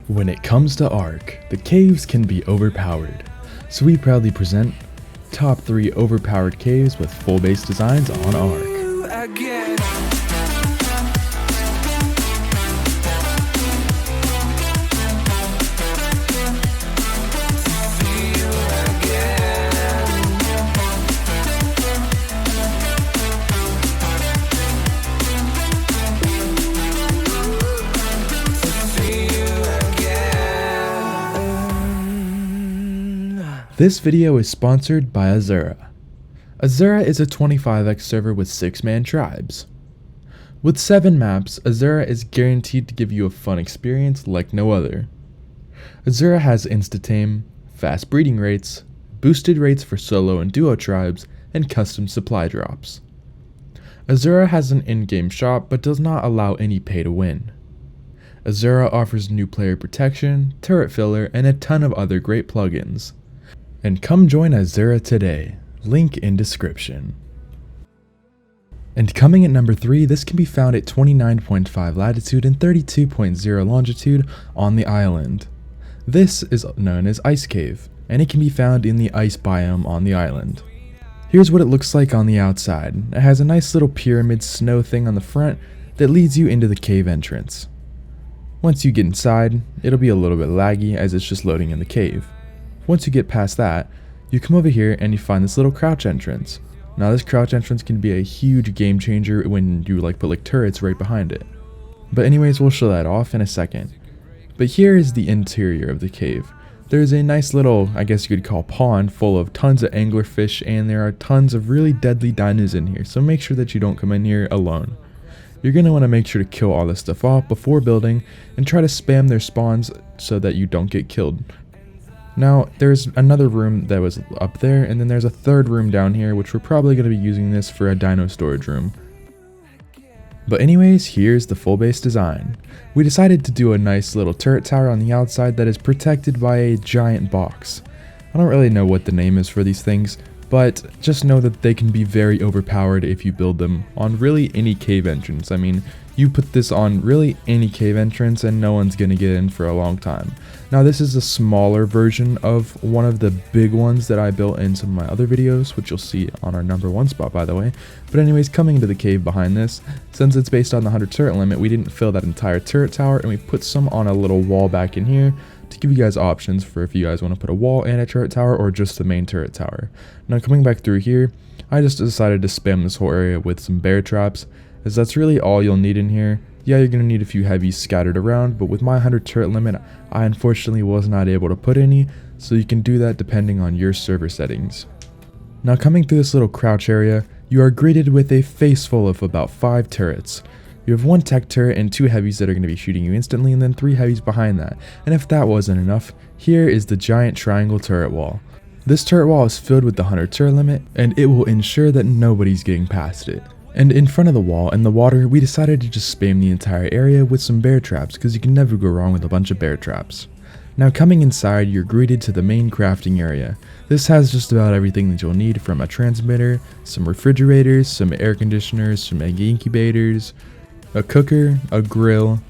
When it comes to ARK, the caves can be overpowered, so we proudly present top 3 overpowered caves with full base designs on ARK. This video is sponsored by Azura. Azura is a 25x server with 6-man tribes. With 7 maps, Azura is guaranteed to give you a fun experience like no other. Azura has insta-tame, fast breeding rates, boosted rates for solo and duo tribes, and custom supply drops. Azura has an in-game shop but does not allow any pay to win. Azura offers new player protection, turret filler, and a ton of other great plugins. And come join Azura today, link in description. And coming at number 3, this can be found at 29.5 latitude and 32.0 longitude on the island. This is known as Ice Cave, and it can be found in the ice biome on the island. Here's what it looks like on the outside. It has a nice little pyramid snow thing on the front that leads you into the cave entrance. Once you get inside, it'll be a little bit laggy as it's just loading in the cave. Once you get past that, you come over here and you find this little crouch entrance. Now this crouch entrance can be a huge game changer when you put turrets right behind it. But anyways, we'll show that off in a second. But here is the interior of the cave. There's a nice little, I guess you could call pond, full of tons of anglerfish, and there are tons of really deadly dinos in here, so make sure that you don't come in here alone. You're going to want to make sure to kill all this stuff off before building, and try to spam their spawns so that you don't get killed. Now, there's another room that was up there, and then there's a third room down here, which we're probably going to be using this for a dino storage room. But anyways, here's the full base design. We decided to do a nice little turret tower on the outside that is protected by a giant box. I don't really know what the name is for these things, but just know that they can be very overpowered if you build them on really any cave entrance. I mean, you put this on really any cave entrance and no one's gonna get in for a long time. Now this is a smaller version of one of the big ones that I built in some of my other videos, which you'll see on our number 1 spot, by the way. But anyways, coming into the cave behind this, since it's based on the 100 turret limit, we didn't fill that entire turret tower, and we put some on a little wall back in here to give you guys options for if you guys want to put a wall and a turret tower or just the main turret tower. Now coming back through here, I just decided to spam this whole area with some bear traps, as that's really all you'll need in here. Yeah, you're going to need a few heavies scattered around, but with my 100 turret limit, I unfortunately was not able to put any, so you can do that depending on your server settings. Now coming through this little crouch area, you are greeted with a face full of about 5 turrets. You have 1 tech turret and 2 heavies that are going to be shooting you instantly, and then 3 heavies behind that. And if that wasn't enough, here is the giant triangle turret wall. This turret wall is filled with the 100 turret limit, and it will ensure that nobody's getting past it. And in front of the wall and the water, we decided to just spam the entire area with some bear traps, because you can never go wrong with a bunch of bear traps. Now coming inside, you're greeted to the main crafting area. This has just about everything that you'll need, from a transmitter, some refrigerators, some air conditioners, some egg incubators, a cooker, a grill,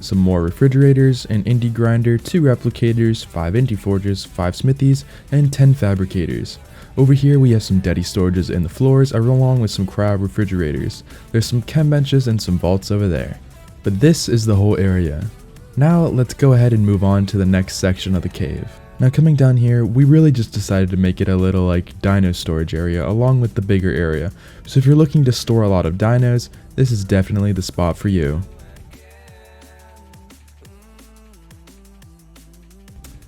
some more refrigerators, an indie grinder, 2 replicators, 5 indie forges, 5 smithies, and 10 fabricators. Over here we have some deady storages in the floors along with some cryo refrigerators. There's some chem benches and some vaults over there. But this is the whole area. Now let's go ahead and move on to the next section of the cave. Now coming down here, we really just decided to make it a little dino storage area along with the bigger area. So if you're looking to store a lot of dinos, this is definitely the spot for you.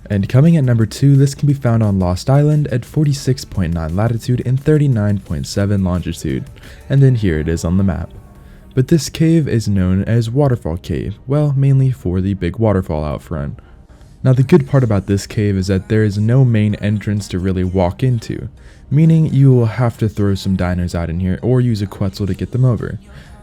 And coming at number 2, this can be found on Lost Island at 46.9 latitude and 39.7 longitude. And then here it is on the map. But this cave is known as Waterfall Cave, well, mainly for the big waterfall out front. Now the good part about this cave is that there is no main entrance to really walk into, meaning you will have to throw some dinos out in here or use a Quetzal to get them over.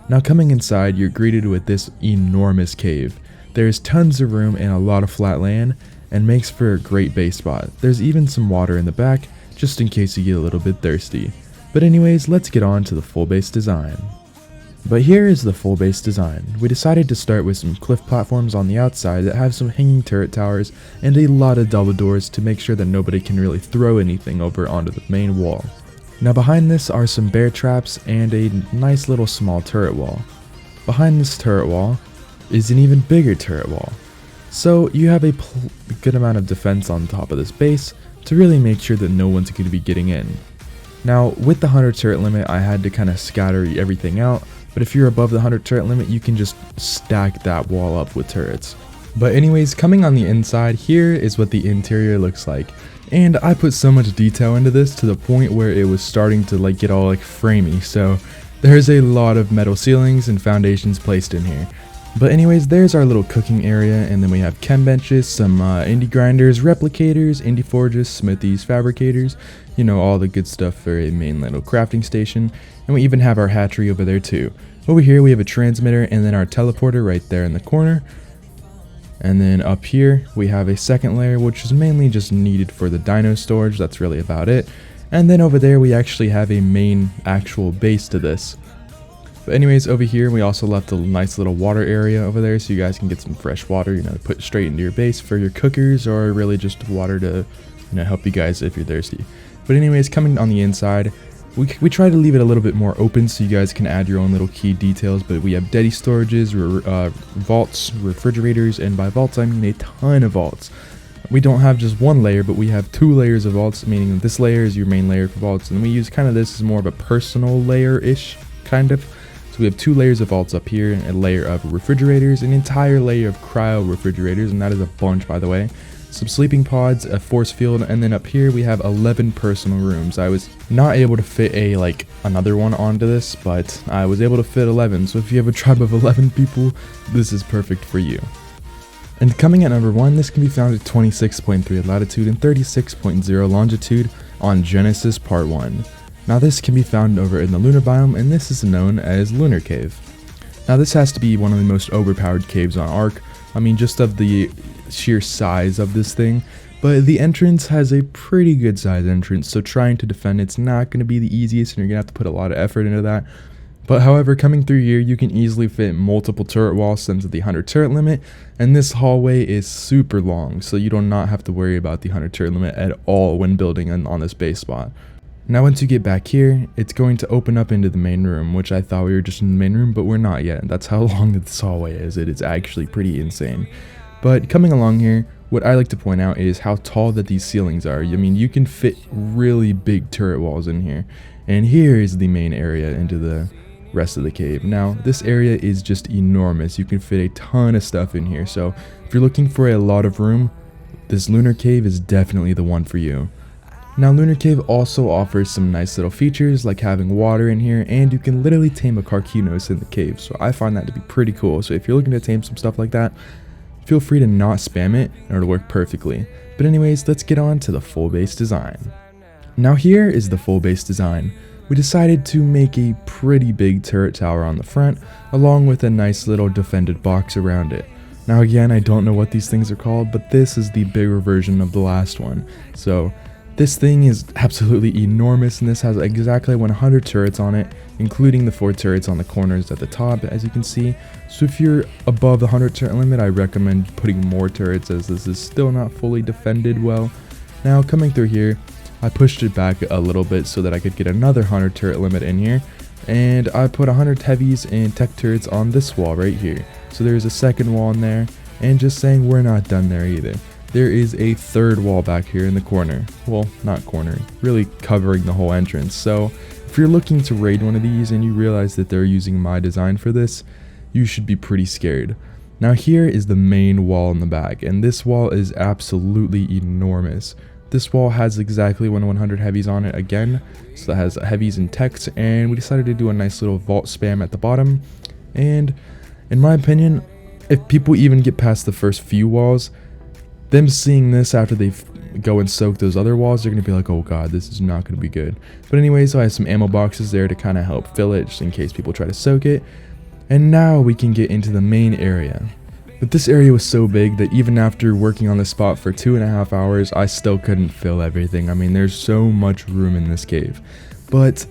Now coming inside, you're greeted with this enormous cave. There's tons of room and a lot of flat land, and makes for a great base spot. There's even some water in the back, just in case you get a little bit thirsty. But anyways, let's get on to the full base design. But here is the full base design. We decided to start with some cliff platforms on the outside that have some hanging turret towers and a lot of double doors to make sure that nobody can really throw anything over onto the main wall. Now behind this are some bear traps and a nice little small turret wall. Behind this turret wall is an even bigger turret wall. So you have a good amount of defense on top of this base to really make sure that no one's going to be getting in. Now with the 100 turret limit I had to kind of scatter everything out, but if you're above the 100 turret limit you can just stack that wall up with turrets. But anyways, coming on the inside, here is what the interior looks like. And I put so much detail into this to the point where it was starting to like get all like framey, so there's a lot of metal ceilings and foundations placed in here. But anyways, there's our little cooking area, and then we have chem benches, some indie grinders, replicators, indie forges, smithies, fabricators, you know, all the good stuff for a main little crafting station. And we even have our hatchery over there too. Over here we have a transmitter and then our teleporter right there in the corner. And then up here we have a second layer, which is mainly just needed for the dino storage. That's really about it. And then over there we actually have a main actual base to this. But anyways, over here we also left a nice little water area over there so you guys can get some fresh water, you know, to put straight into your base for your cookers, or really just water to, you know, help you guys if you're thirsty. But anyways, coming on the inside, we try to leave it a little bit more open so you guys can add your own little key details. But we have Dedi storages, vaults, refrigerators, and by vaults I mean a ton of vaults. We don't have just one layer, but we have 2 layers of vaults, meaning this layer is your main layer for vaults, and we use kind of this as more of a personal layer-ish, kind of. So we have 2 layers of vaults up here, a layer of refrigerators, an entire layer of cryo refrigerators, and that is a bunch by the way. Some sleeping pods, a force field, and then up here we have 11 personal rooms. I was not able to fit another one onto this, but I was able to fit 11, so if you have a tribe of 11 people, this is perfect for you. And coming at number 1, this can be found at 26.3 latitude and 36.0 longitude on Genesis Part 1. Now this can be found over in the lunar biome, and this is known as Lunar Cave. Now this has to be one of the most overpowered caves on ARK. I mean, just of the sheer size of this thing, but the entrance has a pretty good size entrance, so trying to defend it's not going to be the easiest, and you're going to have to put a lot of effort into that. But however, coming through here you can easily fit multiple turret walls since the 100 turret limit, and this hallway is super long, so you do not have to worry about the 100 turret limit at all when building on this base spot. Now once you get back here, it's going to open up into the main room, which I thought we were just in the main room, but we're not yet. That's how long this hallway is. It is actually pretty insane. But coming along here, what I like to point out is how tall that these ceilings are. I mean, you can fit really big turret walls in here. And here is the main area into the rest of the cave. Now, this area is just enormous. You can fit a ton of stuff in here. So if you're looking for a lot of room, this Lunar Cave is definitely the one for you. Now, Lunar Cave also offers some nice little features like having water in here, and you can literally tame a Carcinos in the cave. So I find that to be pretty cool. So if you're looking to tame some stuff like that, feel free to not spam it and it'll work perfectly. But anyways, let's get on to the full base design. Now here is the full base design. We decided to make a pretty big turret tower on the front, along with a nice little defended box around it. Now again, I don't know what these things are called, but this is the bigger version of the last one. So this thing is absolutely enormous, and this has exactly 100 turrets on it, including the 4 turrets on the corners at the top, as you can see. So if you're above the 100 turret limit, I recommend putting more turrets, as this is still not fully defended well. Now coming through here, I pushed it back a little bit so that I could get another 100 turret limit in here, and I put 100 heavies and tech turrets on this wall right here. So there's a second wall in there, and just saying, we're not done there either. There is a third wall back here in the corner. Well, not corner, really covering the whole entrance. So if you're looking to raid one of these and you realize that they're using my design for this, you should be pretty scared. Now here is the main wall in the back, and this wall is absolutely enormous. This wall has exactly 100 heavies on it again, so that has heavies and techs, and we decided to do a nice little vault spam at the bottom. And in my opinion, if people even get past the first few walls, them seeing this after they go and soak those other walls, they're going to be like, oh god, this is not going to be good. But anyways, I have some ammo boxes there to kind of help fill it, just in case people try to soak it. And now we can get into the main area. But this area was so big that even after working on this spot for 2.5 hours, I still couldn't fill everything. I mean, there's so much room in this cave. But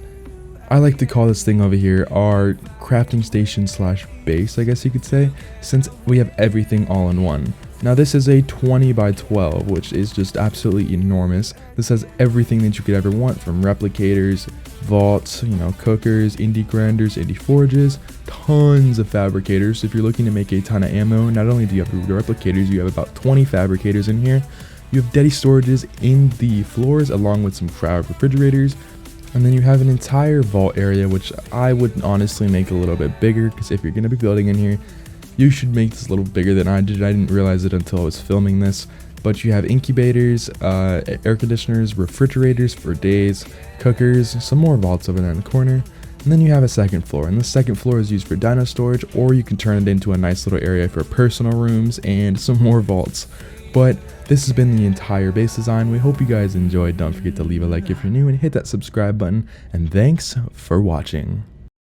I like to call this thing over here our crafting station slash base, I guess you could say, since we have everything all in one. Now this is a 20 by 12, which is just absolutely enormous. This has everything that you could ever want, from replicators, vaults, cookers, indie grinders, indie forges, tons of fabricators. So if you're looking to make a ton of ammo, not only do you have the replicators, you have about 20 fabricators in here. You have Dedi storages in the floors along with some crowd refrigerators. And then you have an entire vault area, which I would honestly make a little bit bigger, because if you're going to be building in here, you should make this a little bigger than I did. I didn't realize it until I was filming this. But you have incubators, air conditioners, refrigerators for days, cookers, some more vaults over there in the corner. And then you have a second floor, and the second floor is used for dino storage, or you can turn it into a nice little area for personal rooms and some more vaults. But this has been the entire base design. We hope you guys enjoyed. Don't forget to leave a like if you're new and hit that subscribe button. And thanks for watching.